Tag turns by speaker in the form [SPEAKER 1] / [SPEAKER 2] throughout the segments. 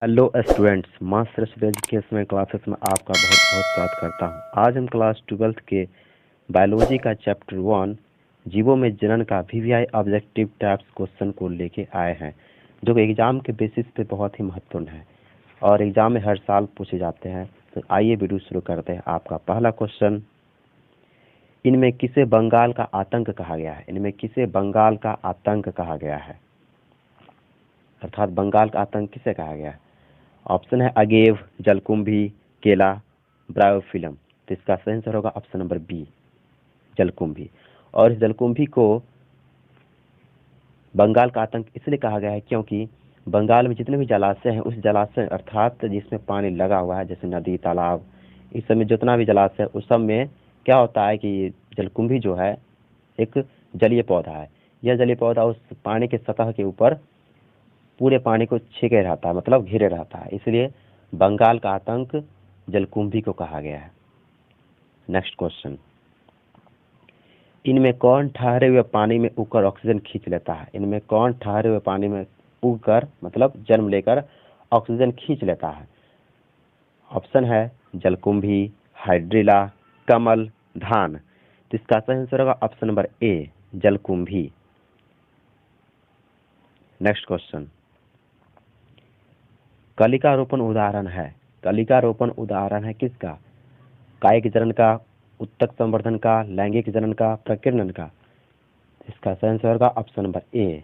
[SPEAKER 1] Hello students, माँ Saraswati educational classes में आपका बहुत बहुत स्वागत करता हूँ। आज हम क्लास 12th के बायोलॉजी का चैप्टर 1 जीवों में जनन का वीवीआई ऑब्जेक्टिव टाइप्स क्वेश्चन को लेके आए हैं, जो कि एग्जाम के बेसिस पे बहुत ही महत्वपूर्ण है और एग्जाम में हर साल पूछे जाते हैं। तो आइए वीडियो शुरू करते हैं। आपका पहला क्वेश्चन, इनमें किसे बंगाल का आतंक कहा गया है? इनमें किसे बंगाल का आतंक कहा गया है, अर्थात बंगाल का आतंक किसे कहा गया है? ऑप्शन है अगेव, जलकुंभी, केला, ब्रायोफिलम। तो इसका सही आंसर होगा ऑप्शन नंबर बी, जलकुंभी। और इस जलकुंभी को बंगाल का आतंक इसलिए कहा गया है क्योंकि बंगाल में जितने भी जलाशय हैं, उस जलाशय अर्थात जिसमें पानी लगा हुआ है, जैसे नदी, तालाब, इस सब में जितना भी जलाशय है, उस सब में क्या होता है कि जलकुंभी जो है एक जलीय पौधा है। यह जलीय पौधा उस पानी के सतह के ऊपर पूरे पानी को छेके रहता है, मतलब घिरे रहता है, इसलिए बंगाल का आतंक जलकुंभी को कहा गया है। नेक्स्ट क्वेश्चन, इनमें कौन ठहरे हुए पानी में उगकर ऑक्सीजन खींच लेता है? इनमें कौन ठहरे हुए पानी में उगकर मतलब जन्म लेकर ऑक्सीजन खींच लेता है? ऑप्शन है जलकुंभी, हाइड्रिला, कमल, धान। तो इसका सही आंसर होगा ऑप्शन नंबर ए, जलकुंभी। नेक्स्ट क्वेश्चन, कलिका रोपण उदाहरण है, कलिका रोपण उदाहरण है किसका? कायिक जनन का, उत्तक संवर्धन का, लैंगिक जनन का, प्रकीर्णन का। इसका सही आंसर होगा ऑप्शन नंबर ए,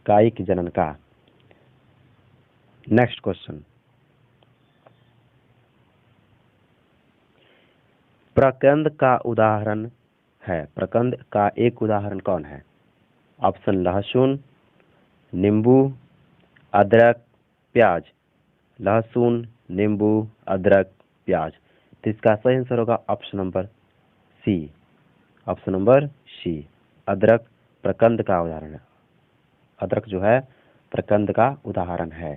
[SPEAKER 1] कायिक जनन का। नेक्स्ट क्वेश्चन, प्रकंद का उदाहरण है, प्रकंद का एक उदाहरण कौन है? ऑप्शन लहसुन, नींबू, अदरक, प्याज। लहसुन, नींबू, अदरक, प्याज। तो इसका सही आंसर होगा option number C, option number C, अदरक प्रकंद का उदाहरण है। अदरक जो है प्रकंद का उदाहरण है।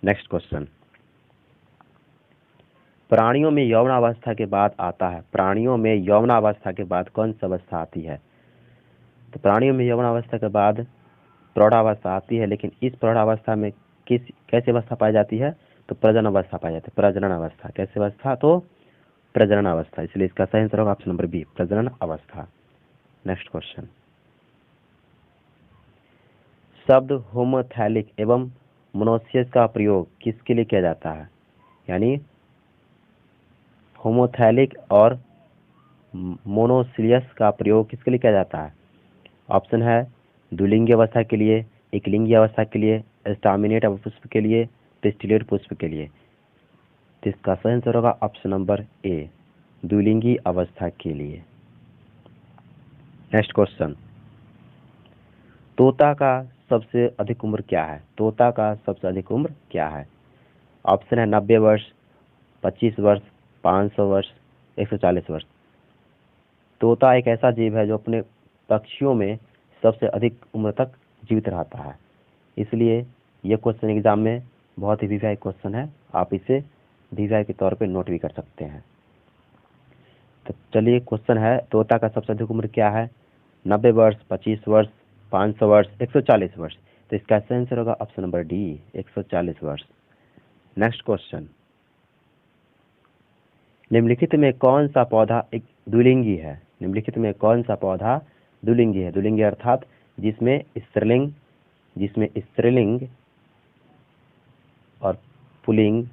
[SPEAKER 1] नेक्स्ट क्वेश्चन, प्राणियों में यौवनावस्था के बाद आता है, प्राणियों में यौवनावस्था के बाद कौन सी अवस्था आती है? तो प्राणियों में यौवनावस्था के बाद प्रौढ़ावस्था आती है, लेकिन इस प्रौढ़ावस्था में किस कैसी अवस्था पाई जाती है? तो प्रजनन अवस्था पाई जाती है, प्रजनन अवस्था। कैसी अवस्था? तो प्रजनन अवस्था, इसलिए इसका सही आंसर होगा ऑप्शन नंबर बी, प्रजनन अवस्था। नेक्स्ट क्वेश्चन, शब्द होमोथैलिक एवं मोनोसियस का प्रयोग किसके लिए किया जाता है? यानी होमोथैलिक और मोनोसिलियस का प्रयोग किसके लिए किया जाता है? ऑप्शन है द्विलिंगी अवस्था के लिए, एकलिंगी अवस्था के लिए, स्टामिनेट पुष्प के लिए, पिस्टिलेट पुष्प के लिए। तो इसका सही आंसर होगा ऑप्शन नंबर ए, द्विलिंगी अवस्था के लिए। नेक्स्ट क्वेश्चन, तोता का सबसे अधिक उम्र क्या है? तोता का सबसे अधिक उम्र क्या है? ऑप्शन है 90 वर्ष, 25 वर्ष, 500 वर्ष, 140 वर्ष। तोता एक ऐसा जीव है जो अपने पक्षियों में सबसे अधिक उम्र तक जीवित रहता है, इसलिए यह क्वेश्चन एग्जाम में बहुत ही वीवीआई क्वेश्चन है। आप इसे वीवीआई के तौर पे नोट भी कर सकते हैं। तो चलिए, क्वेश्चन है तोता का सबसे अधिक उम्र क्या है? 90 वर्ष, 25 वर्ष, 500 वर्ष, 140 वर्ष। तो इसका सही आंसर होगा ऑप्शन नंबर डी, 140 वर्ष। नेक्स्ट क्वेश्चन, निम्नलिखित में कौन सा पौधा एक द्विलिंगी है? निम्नलिखित में कौन सा पौधा द्विलिंगी है? द्विलिंगी अर्थात जिसमें स्त्रीलिंग और पुल्लिंग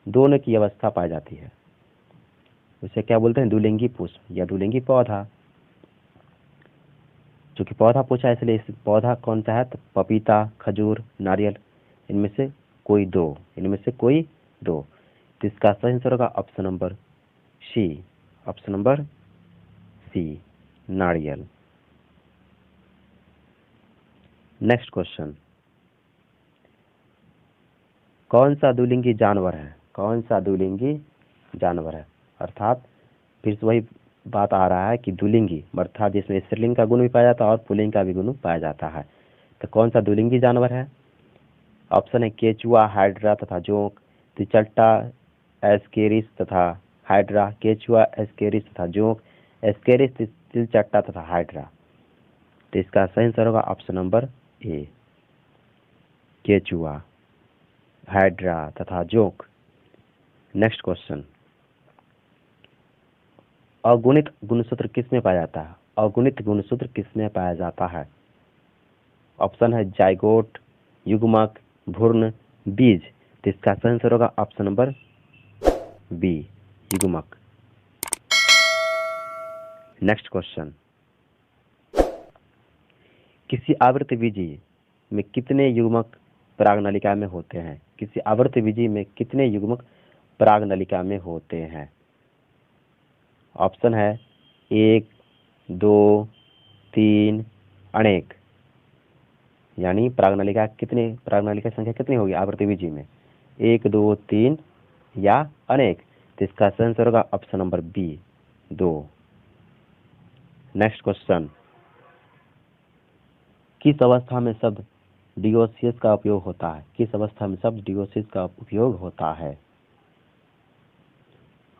[SPEAKER 1] दोनों की अवस्था पाई जाती है, उसे क्या बोलते हैं? द्विलिंगी पुष्प या द्विलिंगी पौधा। चूंकि पौधा पूछा है इसलिए इस पौधा कौन सा है? तो पपीता, खजूर, नारियल, इनमें से कोई दो, इनमें से कोई दो। तो इसका सही आंसर होगा option number C, option number C, नारियल। नेक्स्ट क्वेश्चन, कौन सा द्विलिंगी जानवर है? कौन सा द्विलिंगी जानवर है? अर्थात फिर से वही बात आ रहा है कि द्विलिंगी अर्थात जिसमें स्त्रीलिंग का गुण भी पाया जाता है और पुल्लिंग का भी गुण पाया जाता है। तो कौन सा द्विलिंगी जानवर है? ऑप्शन है केचुआ, हाइड्रा तथा जोंक, तिचट्टा, एस्केरिस तथा हाइड्रा। केचुआ, एस्केरिस तथा जोंक, एस्केरिस, तिलचट्टा तथा हाइड्रा। तो इसका सही आंसर होगा ऑप्शन नंबर ए, केचुआ, हाइड्रा तथा जोंक। नेक्स्ट क्वेश्चन, अगुणित गुणसूत्र किसमें पाया जाता है? अगुणित गुणसूत्र किसमें पाया जाता है? ऑप्शन है जाइगोट, युग्मक, भ्रूण, बीज। तो इसका सही आंसर होगा ऑप्शन नंबर बी, युग्मक। नेक्स्ट क्वेश्चन, किसी आवृतबीजी में कितने युग्मक परागनलिका में होते हैं? किसी आवृतबीजी में कितने युग्मक परागनलिका में होते हैं? ऑप्शन है 1, 2, 3, अनेक। यानी परागनलिका की संख्या कितनी होगी आवृतबीजी में? 1, 2, 3 या अनेक। तो इसका सही आंसर होगा option number B, 2। Next question, किस अवस्था में शब्द डिओसियस का उपयोग होता है? किस अवस्था में शब्द डिओसियस का उपयोग होता है?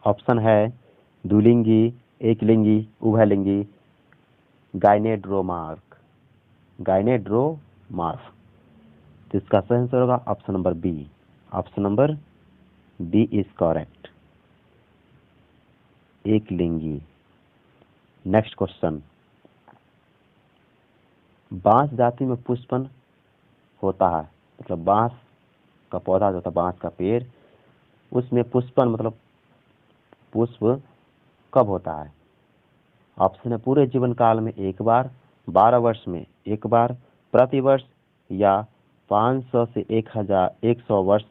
[SPEAKER 1] ऑप्शन है द्विलिंगी, एकलिंगी, उभयलिंगी, गाइनेड्रोमार्फ। तो इसका सही आंसर होगा option number B. Option number B is correct, एकलिंगी। नेक्स्ट क्वेश्चन, बांस जाति में पुष्पन होता है, मतलब बांस का पौधा जो होता है, बांस का पेड़, उसमें पुष्पन मतलब पुष्प कब होता है? ऑप्शन है पूरे जीवन काल में एक बार, 12 वर्ष में एक बार, प्रति वर्ष, या 500 से 100 वर्ष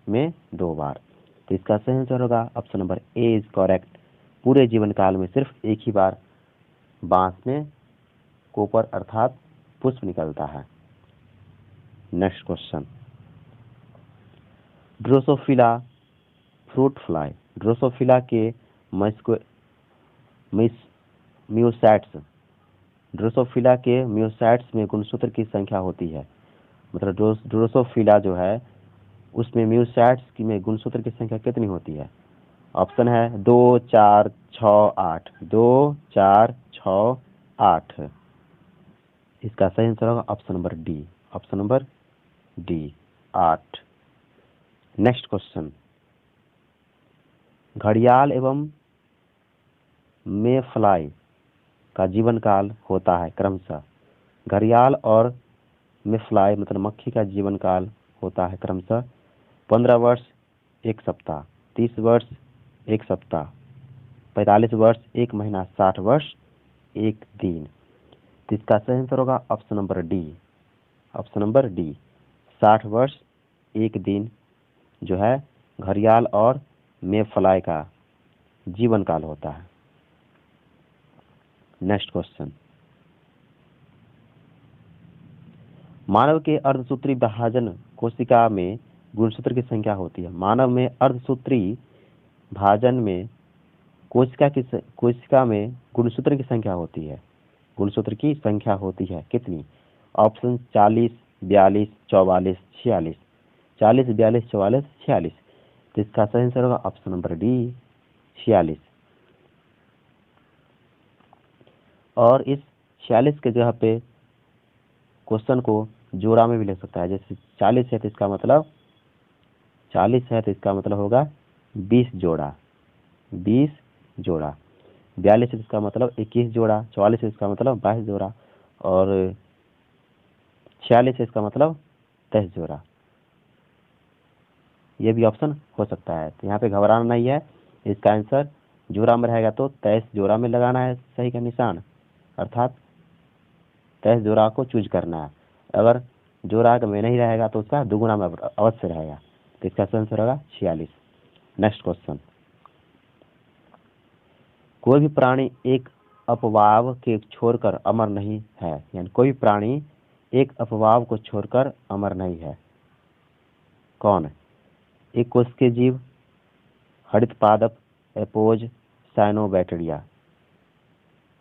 [SPEAKER 1] में 2 बार। तो इसका सही आंसर होगा option number A is correct, पूरे जीवन काल में सिर्फ एक ही बार बांस में कोपर अर्थात पुष्प निकलता है। Next question, Drosophila fruit fly, Drosophila के म्यूसैट्स, ड्रोसोफिला के म्यूसैट्स में गुणसूत्र की संख्या होती है? मतलब ड्रोसोफिला जो है उसमें म्यूसैट्स में गुणसूत्र की संख्या कितनी होती है? ऑप्शन है 2, 4, 6, 8। 2, 4, 6, 8। इसका सही आंसर होगा option number D, option number D, 8। Next question, घड़ियाल एवं मेफ्लाई का जीवन काल होता है क्रमशः? घड़ियाल और मेफ्लाई मतलब मक्खी का जीवन काल होता है क्रमशः 15 वर्ष 1 सप्ताह, 30 वर्ष 1 सप्ताह, 45 वर्ष 1 महीना, 60 वर्ष 1 दिन। तो इसका सही आंसर होगा option number D, option number D, 60 वर्ष 1 दिन जो है घड़ियाल और मेफ्लाई का जीवन काल होता है। नेक्स्ट क्वेश्चन, मानव के अर्धसूत्री भाजन कोशिका में गुणसूत्र की संख्या होती है? मानव में अर्धसूत्री भाजन में कोशिका में गुणसूत्र की संख्या होती है? गुणसूत्र की संख्या होती है कितनी? ऑप्शन 40, 42, 44, 46। 40, 42, 44, 46। तो इसका सही आंसर होगा ऑप्शन नंबर डी, 46। और इस 46 के जगह पे क्वेश्चन को जोड़ा में भी ले सकता है। जैसे 40 है तो इसका मतलब 40 है तो इसका मतलब होगा 20 जोड़ा, 20 जोड़ा। 42 है तो इसका मतलब 21 जोड़ा। 44 है इसका मतलब 22 जोड़ा। और 46 है इसका मतलब 23 जोड़ा। ये भी ऑप्शन हो सकता है, तो यहाँ पे घबराना नहीं है। इसका आंसर जोड़ा में रहेगा तो 23 जोड़ा में लगाना है सही का निशान, अर्थात 23 जोड़ा को चूज करना है। अगर जोड़ा में नहीं रहेगा तो उसका दुगुना में अवश्य रहेगा। तो इसका सही आंसर होगा 46। नेक्स्ट क्वेश्चन, कोई भी प्राणी एक अपवाद के छोड़कर अमर नहीं है, यानी कोई प्राणी एक अपवाद को छोड़कर अमर नहीं है। कौन है? एक कोशिकीय जीव, हरित पादप, एपोज, साइनोबैक्टीरिया।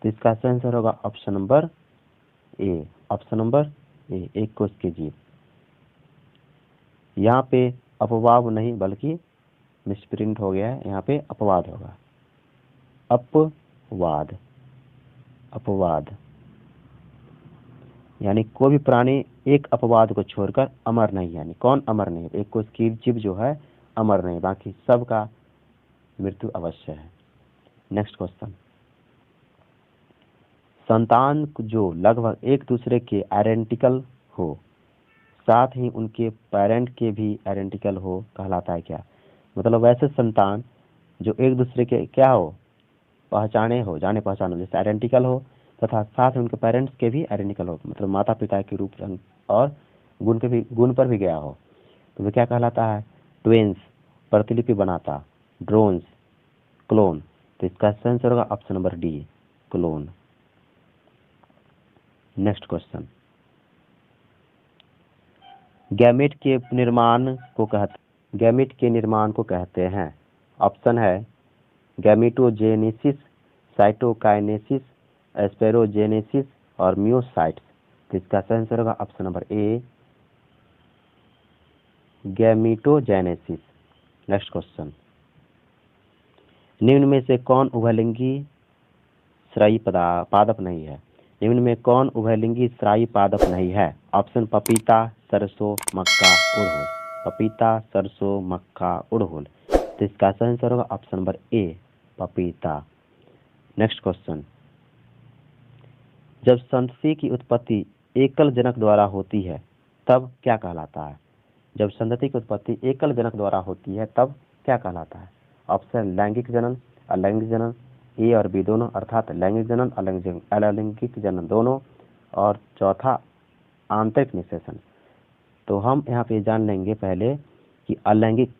[SPEAKER 1] तो इसका सही आंसर होगा option number A, option number A, एक कोशिकीय जीव। यहाँ पे अपवाद नहीं बल्कि मिसप्रिंट हो गया है, यहाँ पे अपवाद होगा, अपवाद, अपवाद। यानी कोई भी प्राणी एक अपवाद को छोड़कर अमर नहीं, यानी कौन अमर नहीं? एक कोई जीव जो है अमर नहीं, बाकी सबका मृत्यु अवश्य है। नेक्स्ट क्वेश्चन, संतान जो लगभग एक दूसरे के आइडेंटिकल हो, साथ ही उनके पेरेंट के भी आइडेंटिकल हो, कहलाता है क्या? मतलब वैसे संतान जो एक दूसरे के क्या हो, पहचाने हो, जाने पहचाने, जैसे आइडेंटिकल हो तथा साथ में उनके पेरेंट्स के भी आइडेंटिकल हो, मतलब माता पिता के रूप और गुण पर भी गया हो, तो वह क्या कहलाता है? ट्विंस, प्रतिलिपि बनाता, ड्रोन्स, क्लोन। तो इसका सही आंसर होगा option number D, clone. Next question, gamete के निर्माण को कहते हैं। ऑप्शन है गैमेटोजेनेसिस, साइटोकाइनेसिस, एस्पेरोजेनेसिस और मियोसाइट्स। तो इसका सही आंसर होगा option number A, gametogenesis. Next question, निम्न में से कौन उभयलिंगी श्रायी पादप नहीं है? निम्न में कौन उभयलिंगी श्रायी पादप नहीं है? ऑप्शन पपीता, सरसों, मक्का, उड़हुल। पपीता, सरसों, मक्का, उड़हुल। तो इसका सही आंसर होगा ऑप्शन नंबर ए, पपीता। नेक्स्ट क्वेश्चन, जब संतति की उत्पत्ति एकल जनक द्वारा होती है तब क्या कहलाता है? जब संतति की उत्पत्ति एकल जनक द्वारा होती है तब क्या कहलाता है? ऑप्शन लैंगिक जनन, अलैंगिक जनन, ए और बी दोनों, अर्थात लैंगिक जनन, अलैंगिक जनन दोनों, और चौथा आंतरिक निषेचन। तो हम यहाँ पे जान लेंगे पहले कि अलैंगिक,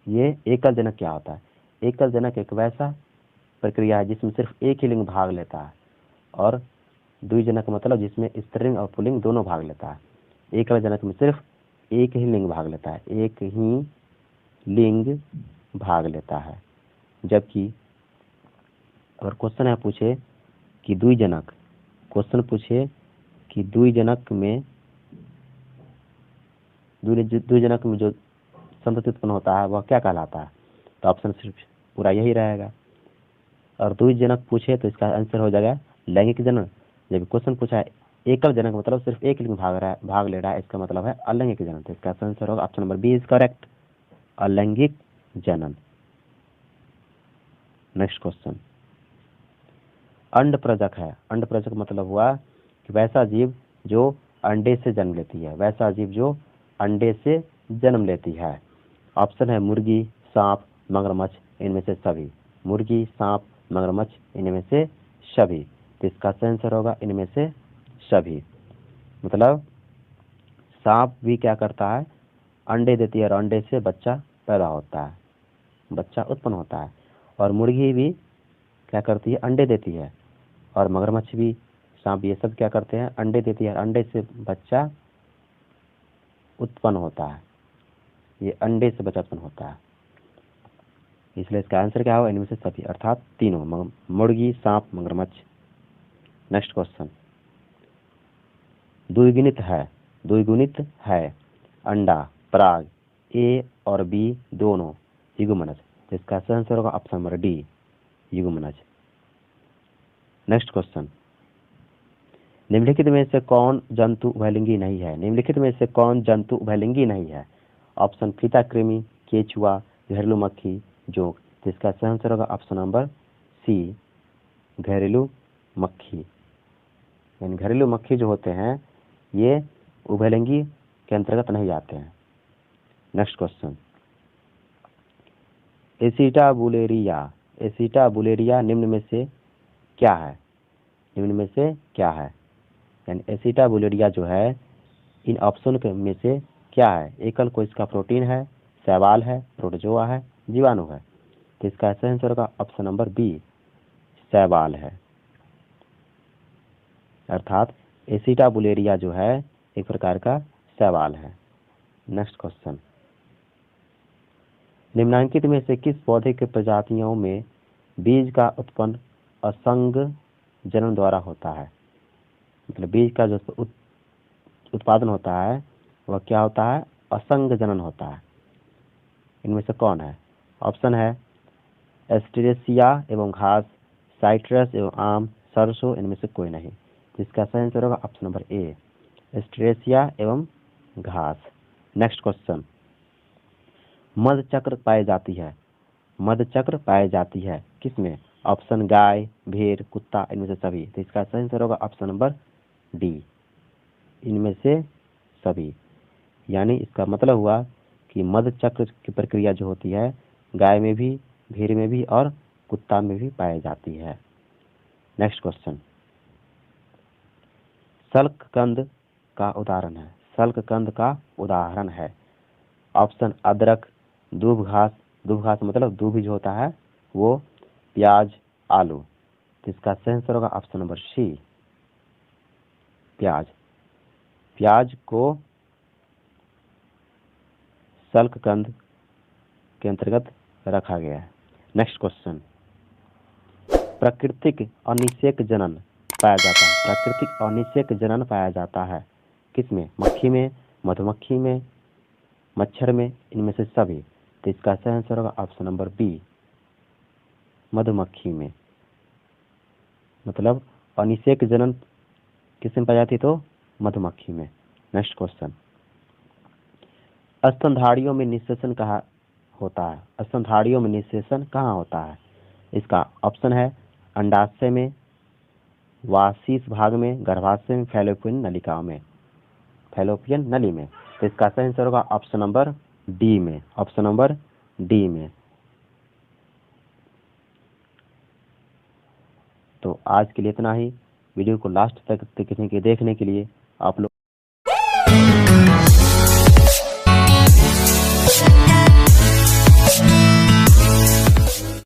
[SPEAKER 1] ये एकल जनक क्या होता है? एकल जनक एक वैसा प्रक्रिया है जिसमें सिर्फ एक ही लिंग भाग लेता है, और द्विजनक मतलब जिसमें स्त्रीलिंग और पुल्लिंग दोनों भाग लेता है। एकल जनक में सिर्फ एक ही लिंग भाग लेता है, एक ही लिंग भाग लेता है। जबकि अगर क्वेश्चन है पूछे कि द्विजनक, क्वेश्चन पूछे कि द्विजनक में जो संतति उत्पन्न होता है वह क्या कहलाता है? तो ऑप्शन सिर्फ पूरा यही रहेगा। और द्विजनक पूछे तो इसका आंसर हो जाएगा लैंगिक जनन। जब क्वेश्चन पूछा है एकल जनक मतलब सिर्फ एक लिंग भाग ले रहा है, इसका मतलब है अलैंगिक जनन। तो इसका आंसर होगा option number B is correct, अलैंगिक जनन। नेक्स्ट क्वेश्चन, अंडप्रजक है। अंडप्रजक मतलब हुआ कि वैसा जीव जो अंडे से जन्म लेती है, वैसा जीव जो अंडे से जन्म लेती है। ऑप्शन है मुर्गी, सांप, मगरमच्छ, इनमें से सभी। मुर्गी, सांप, मगरमच्छ, इनमें से सभी। तो इसका सही आंसर होगा इनमें से सभी। मतलब सांप भी क्या करता है? अंडे देती है और अंडे से बच्चा पैदा होता है, बच्चा उत्पन्न होता है। और मुर्गी भी क्या करती है? अंडे देती है। और मगरमच्छ भी, सांप, ये सब क्या करते हैं? अंडे देती है, अंडे से बच्चा उत्पन्न होता है। ये अंडे से बच्चा उत्पन्न होता है, इसलिए इसका आंसर क्या होगा? इनमें से सभी, अर्थात तीनों, मुर्गी, सांप, मगरमच्छ। नेक्स्ट क्वेश्चन, द्विगुणित है अंडा, पराग, ए और बी दोनों युग्मनज। इसका सही आंसर होगा ऑप्शन नंबर डी, युग्मनज। नेक्स्ट क्वेश्चन, निम्नलिखित में से कौन जंतु उभयलिंगी नहीं है? निम्नलिखित में से कौन जंतु उभयलिंगी नहीं है? ऑप्शन फीता कृमि, केचुआ, घरेलू मक्खी, जोंक। जिसका सही आंसर होगा ऑप्शन नंबर सी, घरेलू मक्खी। यानी घरेलू मक्खी जो होते हैं ये उभयलिंगी के अंतर्गत नहीं आते हैं। नेक्स्ट क्वेश्चन, एसिटाबुलेरिया निम्न में से क्या है? निम्न में से क्या है? यानी एसिटाबुलेरिया जो है इन ऑप्शन के में से क्या है? एकल कोई इसका प्रोटीन है, शैवाल है, प्रोटोजोआ है, जीवाणु है। तो इसका सही आंसर होगा ऑप्शन नंबर बी, शैवाल है। अर्थात एसिटाबुलेरिया जो है एक प्रकार का शैवाल है। नेक्स्ट क्वेश्चन, निम्नांकित में से किस पौधे के प्रजातियों में बीज का उत्पन्न असंग जनन द्वारा होता है? मतलब बीज का जो उत्पादन होता है वह क्या होता है? असंग जनन होता है। इनमें से कौन है? ऑप्शन है एस्टेरेसिया एवं घास, साइट्रस एवं आम, सरसों, इनमें से कोई नहीं। जिसका सही आंसर होगा ऑप्शन नंबर ए, स्ट्रेसिया एवं घास। नेक्स्ट क्वेश्चन, मधचक्र पाई जाती है, मधचक्र पाई जाती है किसमें? ऑप्शन गाय, भेड़, कुत्ता, इनमें से सभी। तो इसका सही आंसर होगा ऑप्शन नंबर डी, इनमें से सभी। यानी इसका मतलब हुआ कि मधचक्र की प्रक्रिया जो होती है गाय में भी, भेड़ में भी और कुत्ता में भी पाई जाती है। नेक्स्ट क्वेश्चन, शल्ककंद का उदाहरण है, शल्ककंद का उदाहरण है। ऑप्शन अदरक, दूब घास, दूब घास मतलब दूब जो होता है वो, प्याज, आलू। तो इसका सही आंसर होगा ऑप्शन नंबर सी, प्याज। प्याज को शल्ककंद के अंतर्गत रखा गया है। नेक्स्ट क्वेश्चन, प्राकृतिक अनिषेक जनन पाया जाता है, प्राकृतिक अनिषेक जनन पाया जाता है किसमें? मक्खी में, मधुमक्खी में, मच्छर में, इनमें से सभी। तो इसका सही आंसर होगा ऑप्शन नंबर बी, मधुमक्खी में। मतलब अनिषेक जनन किसमें पाई जाती? तो मधुमक्खी में। नेक्स्ट क्वेश्चन, स्तनधारियों में निषेचन कहाँ होता है? स्तनधारियों में निषेचन कहाँ होता है? इसका ऑप्शन है अंडाशय में, वाशीस भाग में, गर्भाशय में, फैलोपियन नलिकाओं में, फैलोपियन नली में। तो इसका सही आंसर होगा ऑप्शन नंबर डी में, ऑप्शन नंबर डी में। तो आज के लिए इतना ही। वीडियो को लास्ट तक देखने के लिए आप लोग